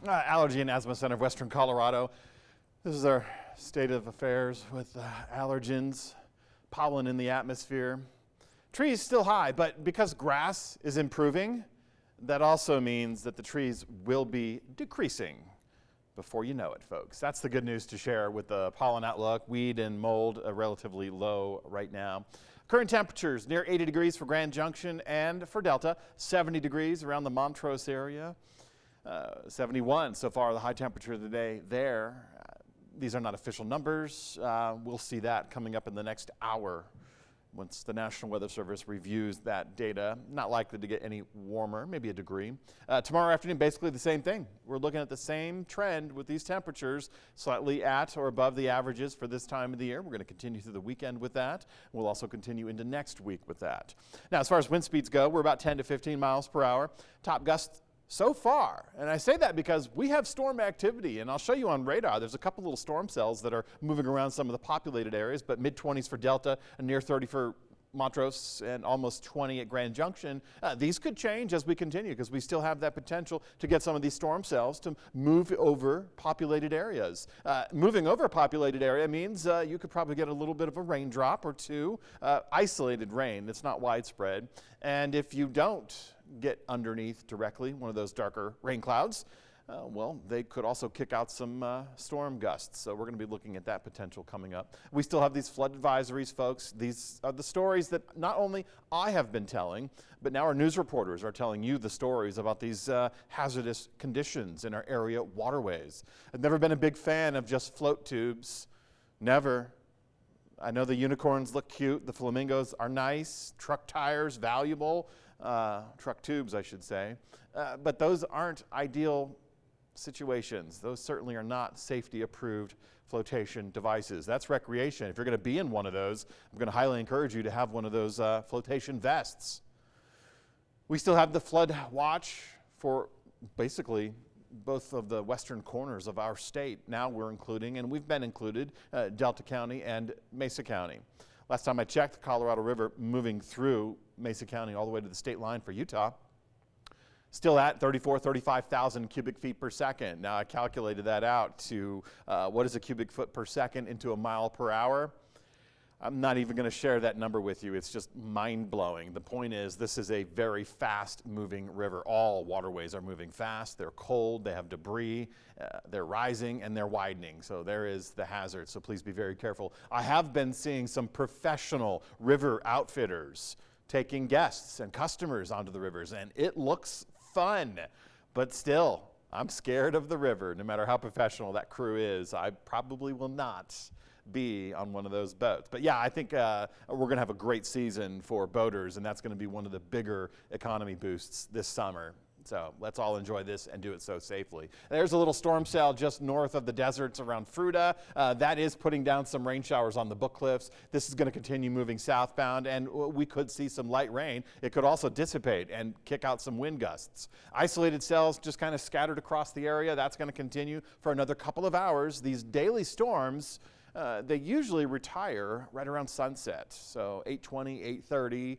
Allergy and Asthma Center of Western Colorado. This is our state of affairs with allergens, pollen in the atmosphere. Trees still high, but because grass is improving, that also means that the trees will be decreasing before you know it, folks. That's the good news to share with the pollen outlook. Weed and mold are relatively low right now. Current temperatures near 80 degrees for Grand Junction and for Delta, 70 degrees around the Montrose area. 71 so far, the high temperature of the day there. These are not official numbers. We'll see that coming up in the next hour once the National Weather Service reviews that data. Not likely to get any warmer, maybe a degree. Tomorrow afternoon, basically the same thing. We're looking at the same trend with these temperatures, slightly at or above the averages for this time of the year. We're going to continue through the weekend with that. We'll also continue into next week with that. Now, as far as wind speeds go, we're about 10 to 15 miles per hour. Top gusts so far, and I say that because we have storm activity, and I'll show you on radar, there's a couple little storm cells that are moving around some of the populated areas, but mid-20s for Delta and near 30 for Montrose and almost 20 at Grand Junction. These could change as we continue because we still have that potential to get some of these storm cells to move over populated areas. Moving over a populated area means you could probably get a little bit of a raindrop or two, isolated rain that's not widespread. And if you don't get underneath directly one of those darker rain clouds, well, they could also kick out some storm gusts. So we're going to be looking at that potential coming up. We still have these flood advisories, folks. These are the stories that not only I have been telling, but now our news reporters are telling you the stories about these hazardous conditions in our area waterways. I've never been a big fan of just float tubes. Never. I know the unicorns look cute. The flamingos are nice. Truck tires, valuable. Truck tubes, I should say. But those aren't ideal situations. Those certainly are not safety approved flotation devices. That's recreation. If you're going to be in one of those, I'm going to highly encourage you to have one of those flotation vests. We still have the flood watch for basically both of the western corners of our state. Now we're including, and we've been included, Delta County and Mesa County. Last time I checked, the Colorado River moving through Mesa County all the way to the state line for Utah, still at 35,000 cubic feet per second. Now I calculated that out to what is a cubic foot per second into a mile per hour. I'm not even going to share that number with you. It's just mind-blowing. The point is, this is a very fast-moving river. All waterways are moving fast. They're cold. They have debris. They're rising, and they're widening. So there is the hazard. So please be very careful. I have been seeing some professional river outfitters taking guests and customers onto the rivers, and it looks fun. But still, I'm scared of the river. No matter how professional that crew is, I probably will not be on one of those boats. But yeah, I think we're going to have a great season for boaters, and that's going to be one of the bigger economy boosts this summer. So let's all enjoy this and do it so safely. There's a little storm cell just north of the deserts around Fruta. That is putting down some rain showers on the Book Cliffs. This is going to continue moving southbound, and we could see some light rain. It could also dissipate and kick out some wind gusts. Isolated cells just kind of scattered across the area. That's going to continue for another couple of hours. These daily storms, they usually retire right around sunset, so 8:20, 8:30.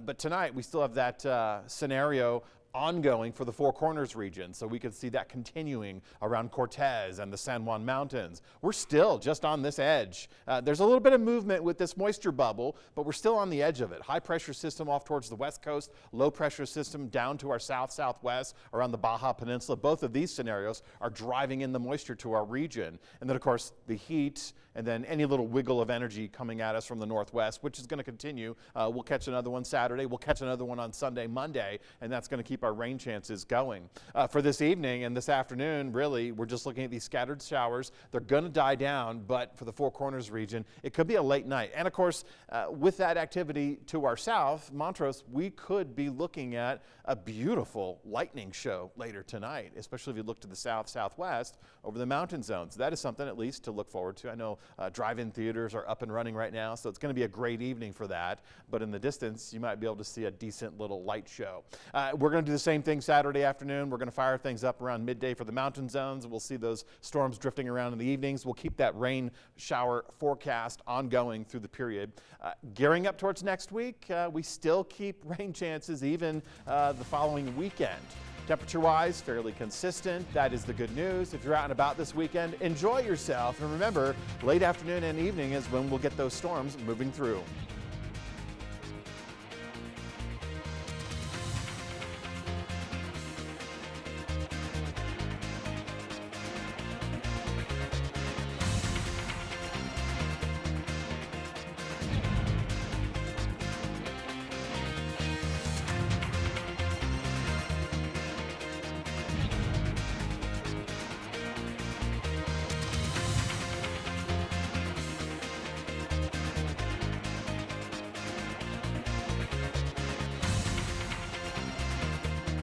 But tonight we still have that scenario ongoing for the Four Corners region, so we could see that continuing around Cortez and the San Juan Mountains. We're still just on this edge. There's a little bit of movement with this moisture bubble, but we're still on the edge of it. High pressure system off towards the west coast, low pressure system down to our south-southwest around the Baja Peninsula. Both of these scenarios are driving in the moisture to our region. And then of course the heat, and then any little wiggle of energy coming at us from the northwest, which is going to continue. We'll catch another one Saturday. We'll catch another one on Sunday, Monday, and that's going to keep our rain chances going. For this evening and this afternoon, really, we're just looking at these scattered showers. They're going to die down, but for the Four Corners region, it could be a late night. And of course, with that activity to our south, Montrose, we could be looking at a beautiful lightning show later tonight, especially if you look to the south-southwest over the mountain zones. That is something at least to look forward to. I know drive-in theaters are up and running right now, so it's going to be a great evening for that. But in the distance, you might be able to see a decent little light show. We're going to do the same thing Saturday afternoon. We're going to fire things up around midday for the mountain zones. We'll see those storms drifting around in the evenings. We'll keep that rain shower forecast ongoing through the period. Gearing up towards next week, we still keep rain chances even the following weekend. Temperature-wise, fairly consistent. That is the good news. If you're out and about this weekend, enjoy yourself. And remember, late afternoon and evening is when we'll get those storms moving through.